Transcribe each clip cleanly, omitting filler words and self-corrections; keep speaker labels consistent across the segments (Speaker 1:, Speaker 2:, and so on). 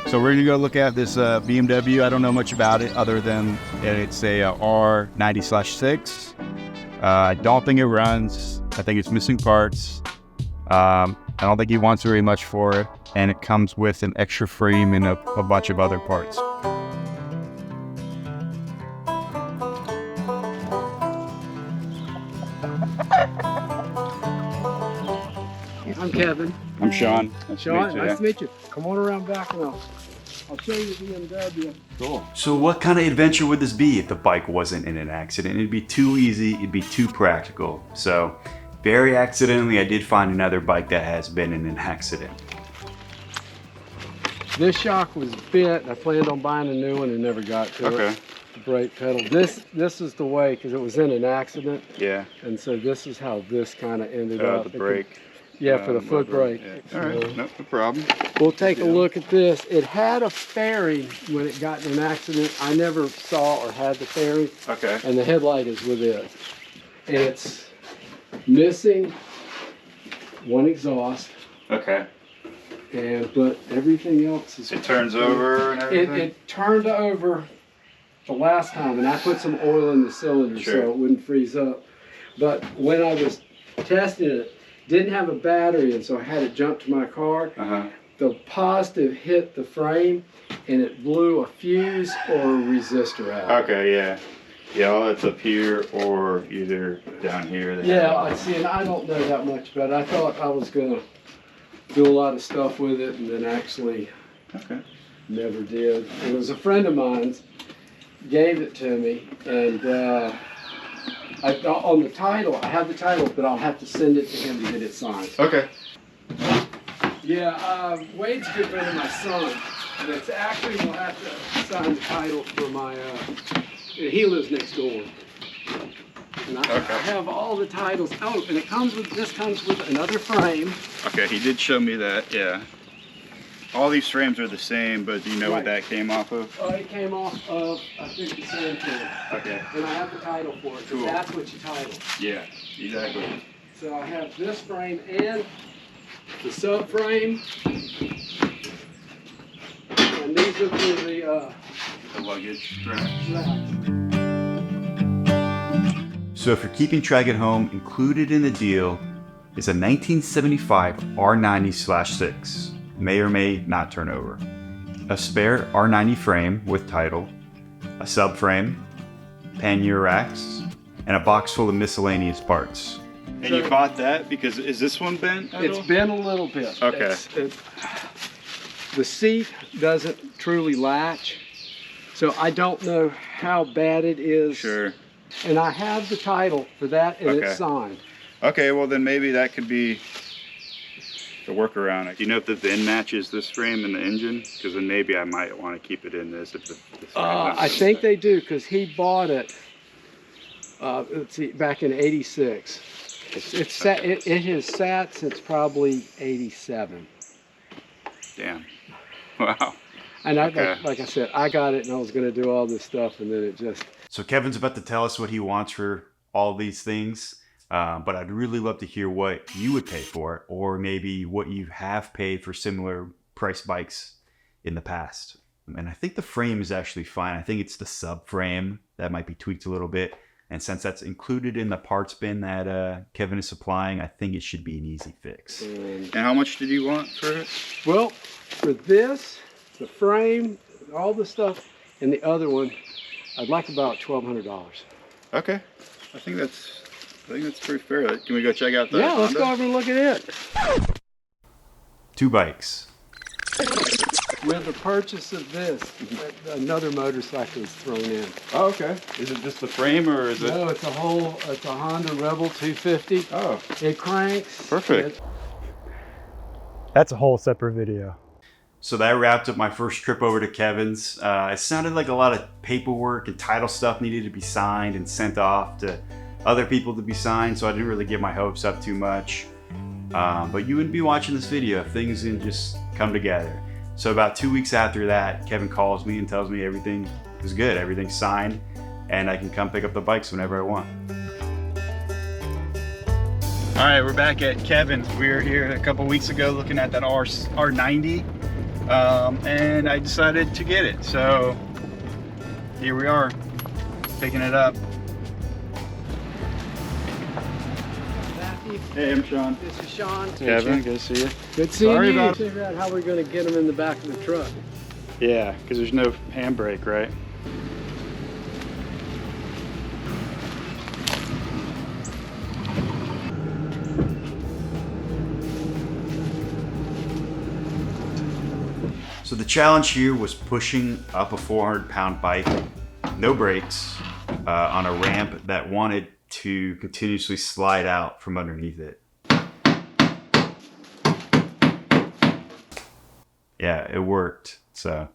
Speaker 1: So we're gonna go look at this BMW. I don't know much about it other than it's a R90/6. I don't think it runs. I think it's missing parts. I don't think he wants very much for it, and it comes with an extra frame and a bunch of other parts.
Speaker 2: I'm Kevin.
Speaker 1: I'm Sean. Nice
Speaker 2: to meet you. Come on around back and I'll show you the BMW.
Speaker 1: Cool. So what kind of adventure would this be if the bike wasn't in an accident? It'd be too easy, it'd be too practical. So very accidentally, I did find another bike that has been in an accident.
Speaker 2: This shock was bent. I planned on buying a new one and never got to it. The brake pedal. This is the way, because it was in an accident.
Speaker 1: Yeah.
Speaker 2: And so this is how this kind of ended up.
Speaker 1: The brake.
Speaker 2: Yeah, for the foot brake.
Speaker 1: Yeah. All right, no problem.
Speaker 2: We'll take a look at this. It had a fairing when it got in an accident. I never saw or had the fairing.
Speaker 1: Okay.
Speaker 2: And the headlight is with it. It's missing one exhaust.
Speaker 1: Okay.
Speaker 2: But everything else is...
Speaker 1: It turns over and everything?
Speaker 2: It turned over the last time, and I put some oil in the cylinder so it wouldn't freeze up. But when I was testing it, didn't have a battery, and so I had it jump to my car. The positive hit the frame, and it blew a fuse or a resistor out.
Speaker 1: Okay, yeah. Yeah, all that's up here or either down here.
Speaker 2: Yeah, I see, and I don't know that much, but I thought I was going to do a lot of stuff with it, and then actually never did. It was a friend of mine's, gave it to me, and on the title, I have the title, but I'll have to send it to him to get it signed.
Speaker 1: Okay.
Speaker 2: Yeah, Wade's a good friend of my son, and it's actually, we'll have to sign the title for my, he lives next door. And I have all the titles. Oh, and this comes with another frame.
Speaker 1: Okay, he did show me that, yeah. All these frames are the same, but do you know what that came off of?
Speaker 2: It came off of, I think, the sand can.
Speaker 1: Okay.
Speaker 2: And I have the title for it. Cool. That's what you title.
Speaker 1: Yeah, exactly.
Speaker 2: So I have this frame and the subframe. And these are for the
Speaker 1: luggage
Speaker 2: straps.
Speaker 1: So if you're keeping track at home, included in the deal is a 1975 R90/6. May or may not turn over. A spare R90 frame with title, a subframe, pannier racks, and a box full of miscellaneous parts. And you bought that because, is this one bent at all?
Speaker 2: It's bent a little bit.
Speaker 1: Okay.
Speaker 2: The seat doesn't truly latch, so I don't know how bad it is.
Speaker 1: Sure.
Speaker 2: And I have the title for that, and it's signed. Okay,
Speaker 1: well then maybe that could be the workaround. Do you know if the VIN matches this frame in the engine? Because then maybe I might want to keep it in this.
Speaker 2: I think they do, because he bought it, let's see, back in '86. It has sat since probably '87.
Speaker 1: Damn. Wow.
Speaker 2: And like I said, I got it and I was going to do all this stuff, and then it just...
Speaker 1: So Kevin's about to tell us what he wants for all these things. But I'd really love to hear what you would pay for it, or maybe what you have paid for similar price bikes in the past. And I think the frame is actually fine. I think it's the subframe that might be tweaked a little bit. And since that's included in the parts bin that Kevin is supplying, I think it should be an easy fix. And how much did you want for it?
Speaker 2: Well, for this, the frame, all the stuff, and the other one, I'd like about $1,200.
Speaker 1: Okay. I think that's pretty fair. Can we go check out the
Speaker 2: Honda? Let's go over and look at it.
Speaker 1: 2 bikes.
Speaker 2: With the purchase of this, another motorcycle is thrown in.
Speaker 1: Oh, okay. Is it just the frame, or is it?
Speaker 2: No, it's a Honda Rebel 250.
Speaker 1: Oh.
Speaker 2: It cranks.
Speaker 1: Perfect.
Speaker 3: That's a whole separate video.
Speaker 1: So that wrapped up my first trip over to Kevin's. It sounded like a lot of paperwork and title stuff needed to be signed and sent off to other people to be signed, so I didn't really get my hopes up too much. But you wouldn't be watching this video if things didn't just come together. So about 2 weeks after that, Kevin calls me and tells me everything is good, everything's signed, and I can come pick up the bikes whenever I want. All right, we're back at Kevin's. We were here a couple weeks ago looking at that R90. and I decided to get it. So here we are, picking it up.
Speaker 2: Matthew,
Speaker 1: Hey, I'm Sean.
Speaker 2: this is Sean.
Speaker 1: Kevin, good to see you.
Speaker 2: Good seeing
Speaker 1: Sorry
Speaker 2: you.
Speaker 1: about-
Speaker 2: Figure out how we're going to get them in the back of the truck.
Speaker 1: Yeah, because there's no handbrake, right? So the challenge here was pushing up a 400-pound bike, no brakes, on a ramp that wanted to continuously slide out from underneath it. Yeah, it worked. So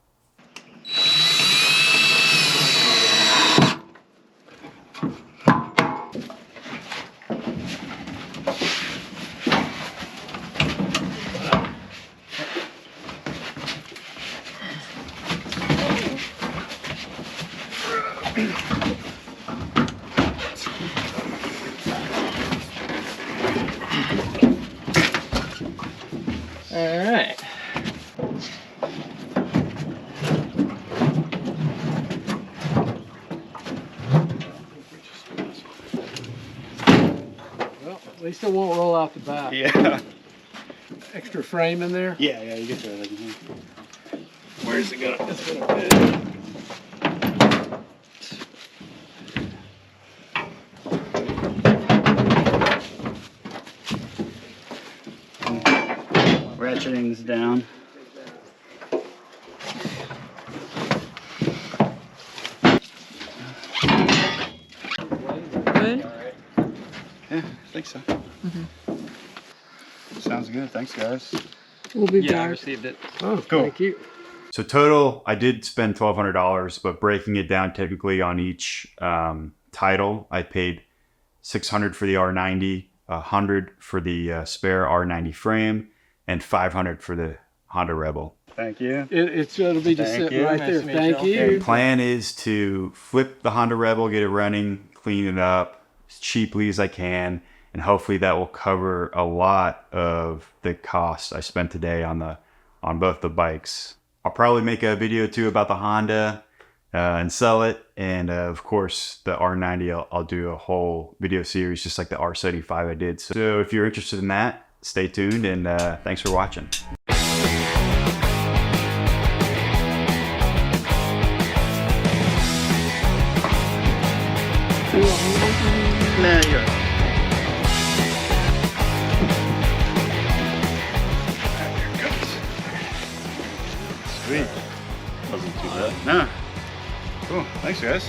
Speaker 4: All right.
Speaker 2: Well, at least it won't roll out the back.
Speaker 1: yeah.
Speaker 2: Extra frame in there.
Speaker 1: Yeah, you get that.
Speaker 2: Where's it going? It's going to fit.
Speaker 1: Ratcheting's down.
Speaker 4: Good.
Speaker 1: Yeah, I think so. Sounds good. Thanks, guys.
Speaker 4: We'll be
Speaker 2: Yeah, I
Speaker 4: back.
Speaker 2: received it. Oh,
Speaker 1: Cool.
Speaker 2: thank you.
Speaker 1: So total, I did spend $1,200, but breaking it down technically on each title, I paid $600 for the R90, $100 for the spare R90 frame, and $500 for the Honda Rebel. Thank you.
Speaker 2: It'll be just
Speaker 1: Thank
Speaker 2: sitting
Speaker 1: you.
Speaker 2: right
Speaker 4: Nice
Speaker 2: there.
Speaker 4: to meet
Speaker 2: Thank
Speaker 4: you.
Speaker 2: you.
Speaker 1: The plan is to flip the Honda Rebel, get it running, clean it up as cheaply as I can, and hopefully that will cover a lot of the cost I spent today on both the bikes. I'll probably make a video too about the Honda and sell it, and of course the R90 I'll do a whole video series just like the R75 I did. So if you're interested in that, stay tuned, and thanks for watching. Nah, you're right. There it goes. Sweet. Wasn't too bad. Nah. Cool. Thanks, guys.